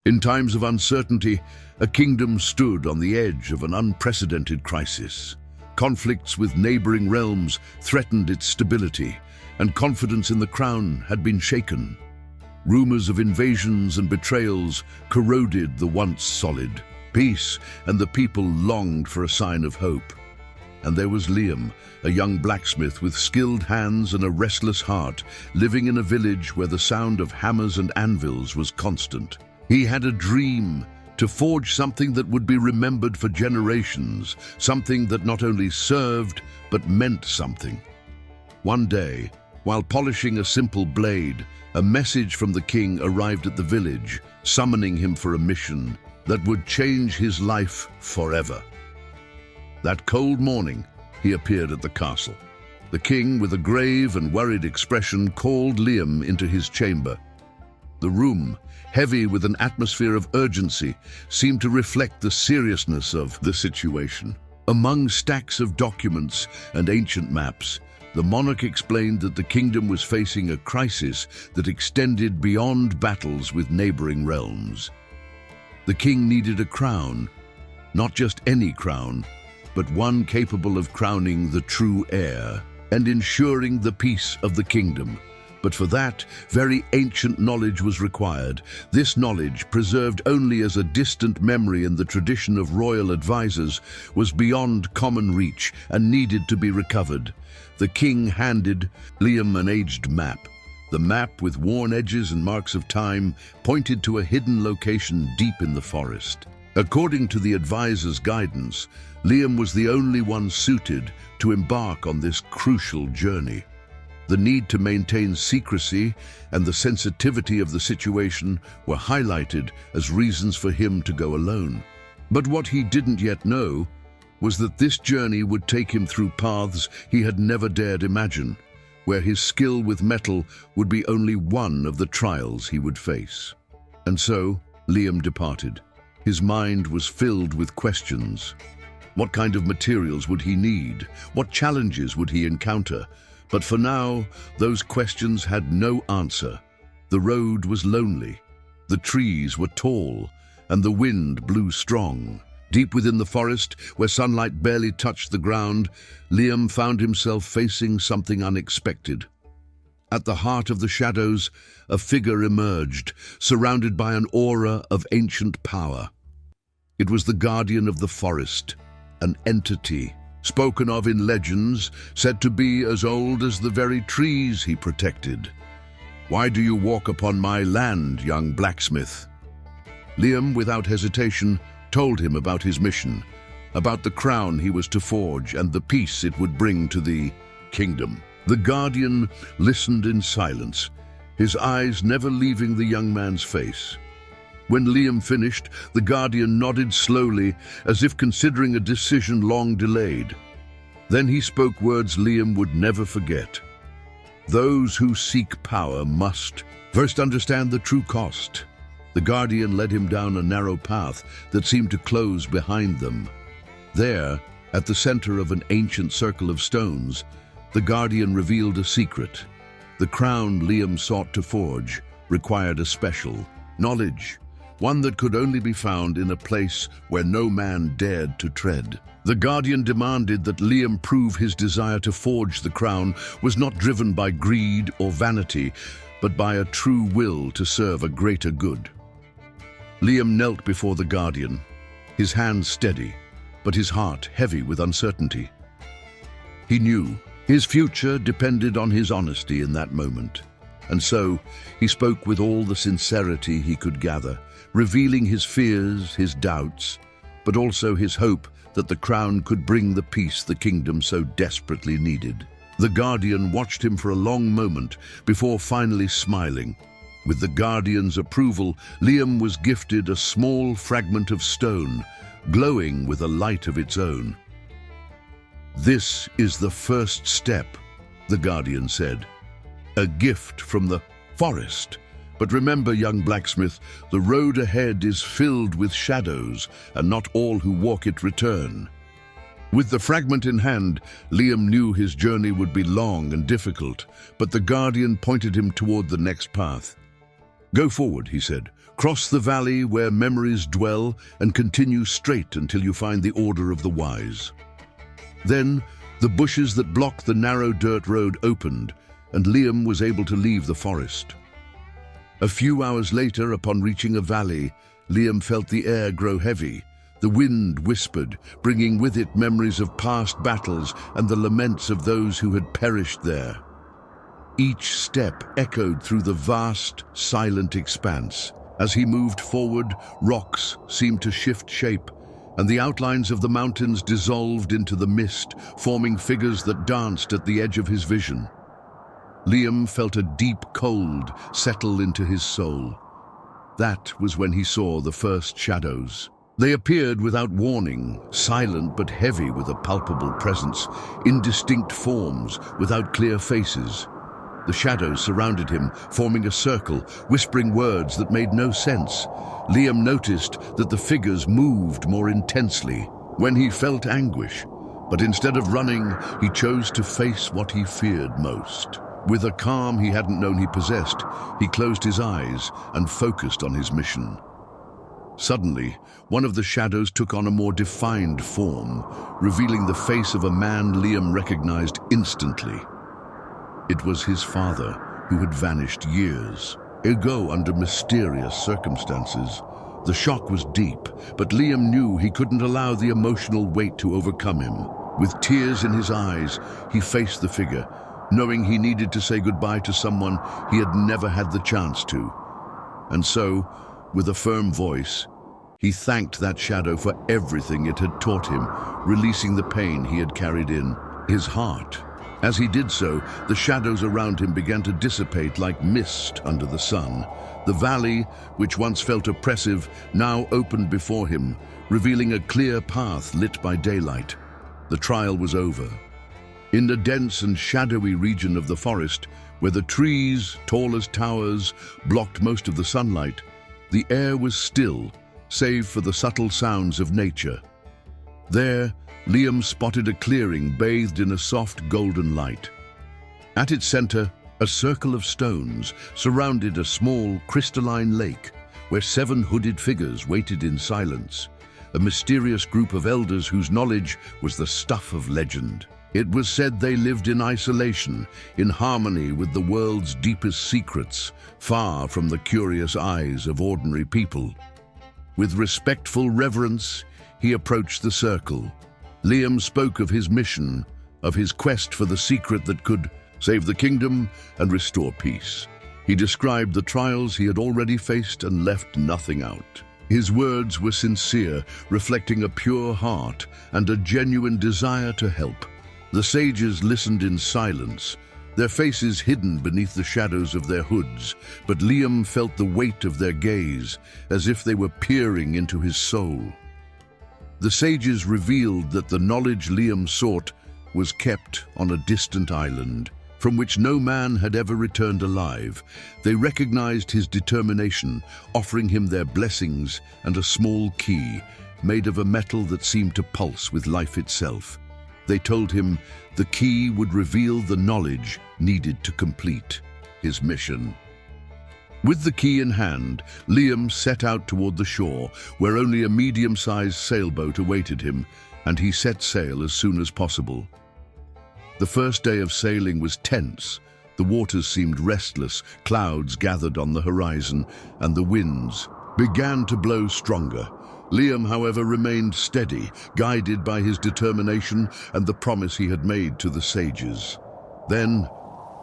In times of uncertainty, a kingdom stood on the edge of an unprecedented crisis. Conflicts with neighboring realms threatened its stability, and confidence in the crown had been shaken. Rumors of invasions and betrayals corroded the once solid peace, and the people longed for a sign of hope. And there was Liam, a young blacksmith with skilled hands and a restless heart, living in a village where the sound of hammers and anvils was constant. He had a dream to forge something that would be remembered for generations, something that not only served, but meant something. One day, while polishing a simple blade, a message from the king arrived at the village, summoning him for a mission that would change his life forever. That cold morning, he appeared at the castle. The king, with a grave and worried expression, called Liam into his chamber. The room, heavy with an atmosphere of urgency, seemed to reflect the seriousness of the situation. Among stacks of documents and ancient maps, the monarch explained that the kingdom was facing a crisis that extended beyond battles with neighboring realms. The king needed a crown, not just any crown, but one capable of crowning the true heir and ensuring the peace of the kingdom. But for that, very ancient knowledge was required. This knowledge, preserved only as a distant memory in the tradition of royal advisors, was beyond common reach and needed to be recovered. The king handed Liam an aged map. The map, with worn edges and marks of time, pointed to a hidden location deep in the forest. According to the advisor's guidance, Liam was the only one suited to embark on this crucial journey. The need to maintain secrecy and the sensitivity of the situation were highlighted as reasons for him to go alone. But what he didn't yet know was that this journey would take him through paths he had never dared imagine, where his skill with metal would be only one of the trials he would face. And so, Liam departed. His mind was filled with questions. What kind of materials would he need? What challenges would he encounter? But for now, those questions had no answer. The road was lonely, the trees were tall, and the wind blew strong. Deep within the forest, where sunlight barely touched the ground, Liam found himself facing something unexpected. At the heart of the shadows, a figure emerged, surrounded by an aura of ancient power. It was the guardian of the forest, an entity spoken of in legends, said to be as old as the very trees he protected. "Why do you walk upon my land, young blacksmith?" Liam, without hesitation, told him about his mission, about the crown he was to forge and the peace it would bring to the kingdom. The guardian listened in silence, his eyes never leaving the young man's face. When Liam finished, the guardian nodded slowly, as if considering a decision long delayed. Then he spoke words Liam would never forget. "Those who seek power must first understand the true cost." The guardian led him down a narrow path that seemed to close behind them. There, at the center of an ancient circle of stones, the guardian revealed a secret. The crown Liam sought to forge required a special knowledge, one that could only be found in a place where no man dared to tread. The guardian demanded that Liam prove his desire to forge the crown was not driven by greed or vanity, but by a true will to serve a greater good. Liam knelt before the guardian, his hands steady, but his heart heavy with uncertainty. He knew his future depended on his honesty in that moment, and so he spoke with all the sincerity he could gather, revealing his fears, his doubts, but also his hope that the crown could bring the peace the kingdom so desperately needed. The guardian watched him for a long moment before finally smiling. With the guardian's approval, Liam was gifted a small fragment of stone, glowing with a light of its own. "This is the first step," the guardian said. "A gift from the forest. But remember, young blacksmith, the road ahead is filled with shadows, and not all who walk it return." With the fragment in hand, Liam knew his journey would be long and difficult, but the guardian pointed him toward the next path. "Go forward," he said. Cross the valley where memories dwell and continue straight until you find the Order of the Wise. Then, the bushes that blocked the narrow dirt road opened, and Liam was able to leave the forest. A few hours later, upon reaching a valley, Liam felt the air grow heavy. The wind whispered, bringing with it memories of past battles and the laments of those who had perished there. Each step echoed through the vast, silent expanse. As he moved forward, rocks seemed to shift shape, and the outlines of the mountains dissolved into the mist, forming figures that danced at the edge of his vision. Liam felt a deep cold settle into his soul. That was when he saw the first shadows. They appeared without warning, silent but heavy with a palpable presence, indistinct forms without clear faces. The shadows surrounded him, forming a circle, whispering words that made no sense. Liam noticed that the figures moved more intensely when he felt anguish, but instead of running, he chose to face what he feared most. With a calm he hadn't known he possessed, he closed his eyes and focused on his mission. Suddenly, one of the shadows took on a more defined form, revealing the face of a man Liam recognized instantly. It was his father, who had vanished years ago under mysterious circumstances. The shock was deep, but Liam knew he couldn't allow the emotional weight to overcome him. With tears in his eyes, he faced the figure, knowing he needed to say goodbye to someone he had never had the chance to. And so, with a firm voice, he thanked that shadow for everything it had taught him, releasing the pain he had carried in his heart. As he did so, the shadows around him began to dissipate like mist under the sun. The valley, which once felt oppressive, now opened before him, revealing a clear path lit by daylight. The trial was over. In the dense and shadowy region of the forest, where the trees, tall as towers, blocked most of the sunlight, the air was still, save for the subtle sounds of nature. There, Liam spotted a clearing bathed in a soft golden light. At its center, a circle of stones surrounded a small crystalline lake where 7 hooded figures waited in silence, a mysterious group of elders whose knowledge was the stuff of legend. It was said they lived in isolation, in harmony with the world's deepest secrets, far from the curious eyes of ordinary people. With respectful reverence, he approached the circle. Liam spoke of his mission, of his quest for the secret that could save the kingdom and restore peace. He described the trials he had already faced and left nothing out. His words were sincere, reflecting a pure heart and a genuine desire to help. The sages listened in silence, their faces hidden beneath the shadows of their hoods, but Liam felt the weight of their gaze, as if they were peering into his soul. The sages revealed that the knowledge Liam sought was kept on a distant island, from which no man had ever returned alive. They recognized his determination, offering him their blessings and a small key, made of a metal that seemed to pulse with life itself. They told him the key would reveal the knowledge needed to complete his mission. With the key in hand, Liam set out toward the shore, where only a medium-sized sailboat awaited him, and he set sail as soon as possible. The first day of sailing was tense. The waters seemed restless, clouds gathered on the horizon, and the winds began to blow stronger. Liam, however, remained steady, guided by his determination and the promise he had made to the sages. Then,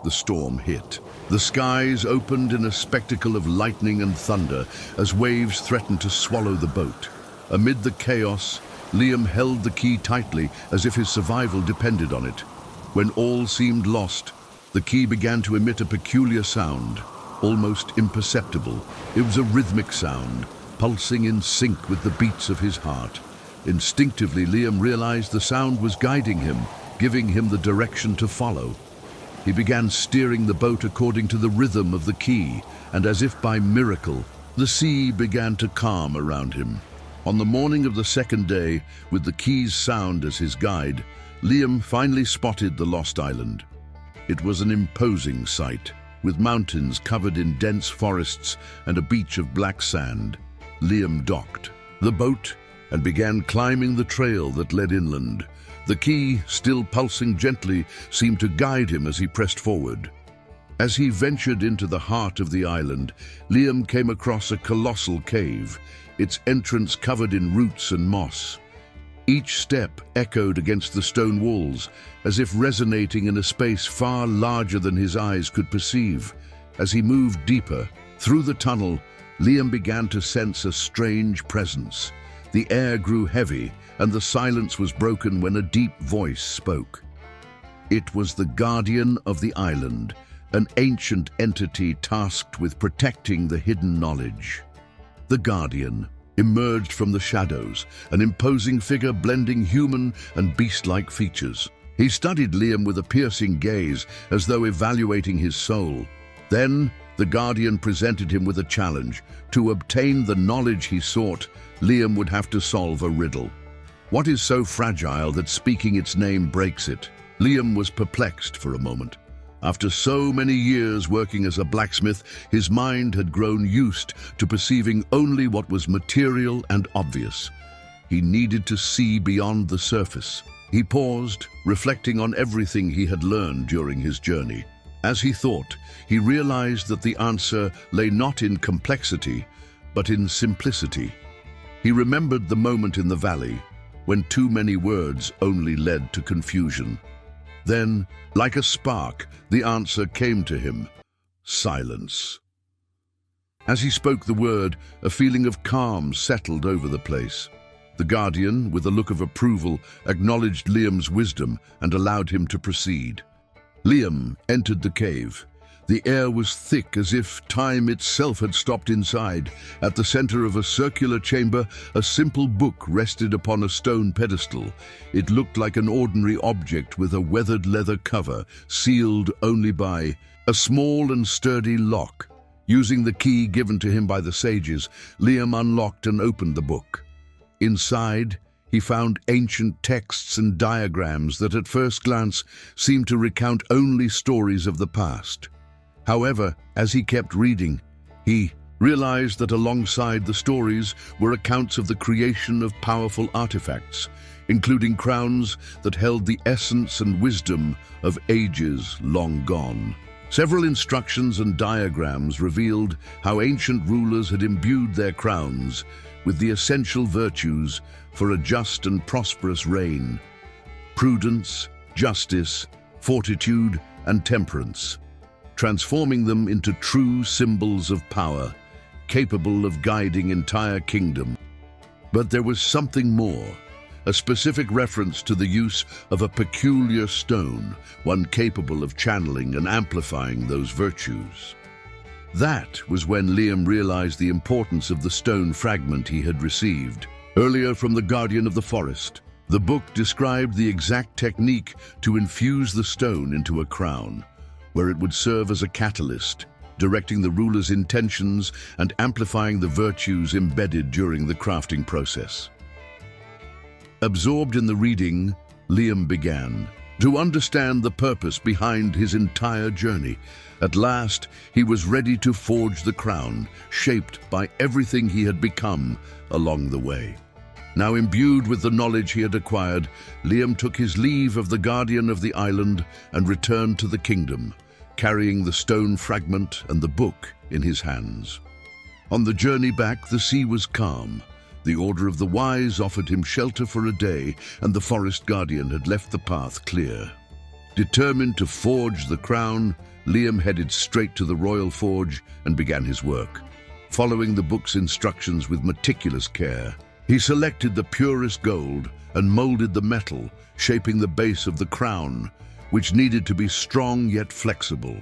the storm hit. The skies opened in a spectacle of lightning and thunder as waves threatened to swallow the boat. Amid the chaos, Liam held the key tightly as if his survival depended on it. When all seemed lost, the key began to emit a peculiar sound, almost imperceptible. It was a rhythmic sound, pulsing in sync with the beats of his heart. Instinctively, Liam realized the sound was guiding him, giving him the direction to follow. He began steering the boat according to the rhythm of the key, and as if by miracle, the sea began to calm around him. On the morning of the second day, with the key's sound as his guide, Liam finally spotted the lost island. It was an imposing sight. with mountains covered in dense forests and a beach of black sand. Liam docked the boat and began climbing the trail that led inland. The key, still pulsing gently, seemed to guide him as he pressed forward. As he ventured into the heart of the island, Liam came across a colossal cave, its entrance covered in roots and moss. Each step echoed against the stone walls, as if resonating in a space far larger than his eyes could perceive. As he moved deeper through the tunnel, Liam began to sense a strange presence. The air grew heavy, and the silence was broken when a deep voice spoke. It was the guardian of the island, an ancient entity tasked with protecting the hidden knowledge. The guardian emerged from the shadows, an imposing figure blending human and beast-like features. He studied Liam with a piercing gaze, as though evaluating his soul. Then, the guardian presented him with a challenge. To obtain the knowledge he sought, Liam would have to solve a riddle. What is so fragile that speaking its name breaks it? Liam was perplexed for a moment. After so many years working as a blacksmith, his mind had grown used to perceiving only what was material and obvious. He needed to see beyond the surface. He paused, reflecting on everything he had learned during his journey. As he thought, he realized that the answer lay not in complexity, but in simplicity. He remembered the moment in the valley when too many words only led to confusion. Then, like a spark, the answer came to him: silence. As he spoke the word, a feeling of calm settled over the place. The guardian, with a look of approval, acknowledged Liam's wisdom and allowed him to proceed. Liam entered the cave. The air was thick, as if time itself had stopped inside. At the center of a circular chamber, a simple book rested upon a stone pedestal. It looked like an ordinary object with a weathered leather cover, sealed only by a small and sturdy lock. Using the key given to him by the sages, Liam unlocked and opened the book. Inside, he found ancient texts and diagrams that at first glance seemed to recount only stories of the past. However, as he kept reading, he realized that alongside the stories were accounts of the creation of powerful artifacts, including crowns that held the essence and wisdom of ages long gone. Several instructions and diagrams revealed how ancient rulers had imbued their crowns with the essential virtues for a just and prosperous reign: prudence, justice, fortitude, and temperance, transforming them into true symbols of power, capable of guiding entire kingdom. But there was something more, a specific reference to the use of a peculiar stone, one capable of channeling and amplifying those virtues. That was when Liam realized the importance of the stone fragment he had received earlier from the guardian of the forest. The book described the exact technique to infuse the stone into a crown, where it would serve as a catalyst, directing the ruler's intentions and amplifying the virtues embedded during the crafting process. Absorbed in the reading, Liam began to understand the purpose behind his entire journey. At last, he was ready to forge the crown, shaped by everything he had become along the way. Now imbued with the knowledge he had acquired, Liam took his leave of the guardian of the island and returned to the kingdom, carrying the stone fragment and the book in his hands. On the journey back, the sea was calm. The Order of the Wise offered him shelter for a day, and the forest guardian had left the path clear. Determined to forge the crown, Liam headed straight to the royal forge and began his work. Following the book's instructions with meticulous care, he selected the purest gold and molded the metal, shaping the base of the crown, which needed to be strong yet flexible.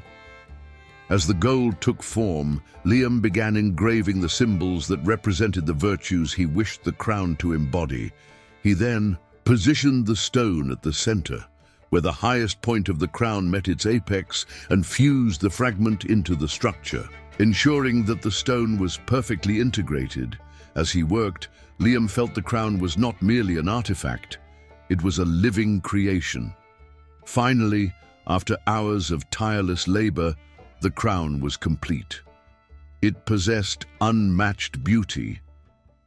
As the gold took form, Liam began engraving the symbols that represented the virtues he wished the crown to embody. He then positioned the stone at the center, where the highest point of the crown met its apex, and fused the fragment into the structure, ensuring that the stone was perfectly integrated. As he worked, Liam felt the crown was not merely an artifact, it was a living creation. Finally, after hours of tireless labor, the crown was complete. It possessed unmatched beauty,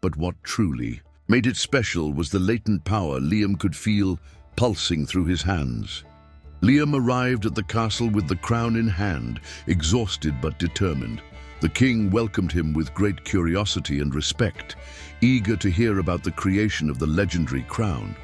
but what truly made it special was the latent power Liam could feel pulsing through his hands. Liam arrived at the castle with the crown in hand, exhausted but determined. The king welcomed him with great curiosity and respect, eager to hear about the creation of the legendary crown.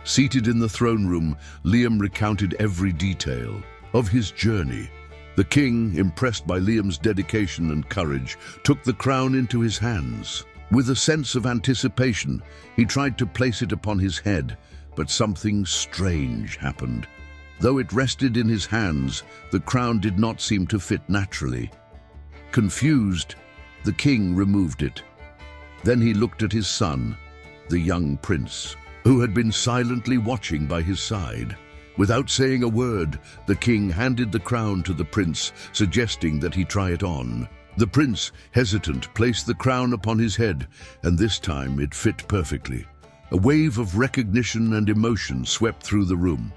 Seated in the throne room, Liam recounted every detail of his journey. The king, impressed by Liam's dedication and courage, took the crown into his hands. With a sense of anticipation, he tried to place it upon his head, but something strange happened. Though it rested in his hands, the crown did not seem to fit naturally. Confused, the king removed it. Then he looked at his son, the young prince, who had been silently watching by his side. Without saying a word, the king handed the crown to the prince, suggesting that he try it on. The prince, hesitant, placed the crown upon his head, and this time it fit perfectly. A wave of recognition and emotion swept through the room.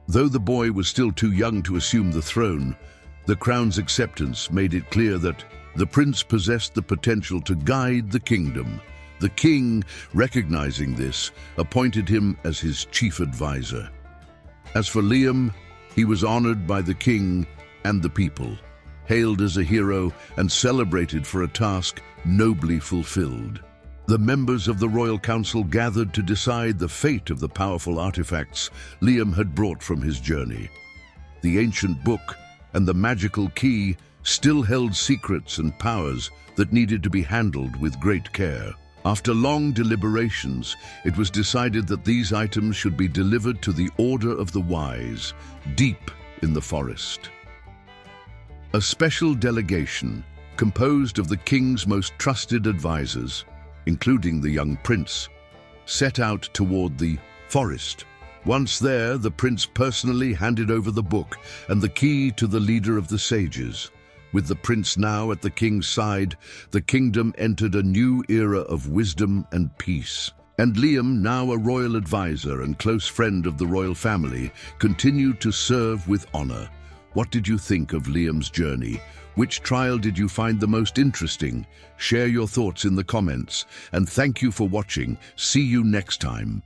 Though the boy was still too young to assume the throne, the crown's acceptance made it clear that the prince possessed the potential to guide the kingdom. The king, recognizing this, appointed him as his chief advisor. As for Liam, he was honored by the king and the people, hailed as a hero and celebrated for a task nobly fulfilled. The members of the royal council gathered to decide the fate of the powerful artifacts Liam had brought from his journey. The ancient book and the magical key still held secrets and powers that needed to be handled with great care. After long deliberations, it was decided that these items should be delivered to the Order of the Wise, deep in the forest. A special delegation, composed of the king's most trusted advisors, including the young prince, set out toward the forest. Once there, the prince personally handed over the book and the key to the leader of the sages. With the prince now at the king's side, the kingdom entered a new era of wisdom and peace. And Liam, now a royal advisor and close friend of the royal family, continued to serve with honor. What did you think of Liam's journey? Which trial did you find the most interesting? Share your thoughts in the comments. And thank you for watching. See you next time.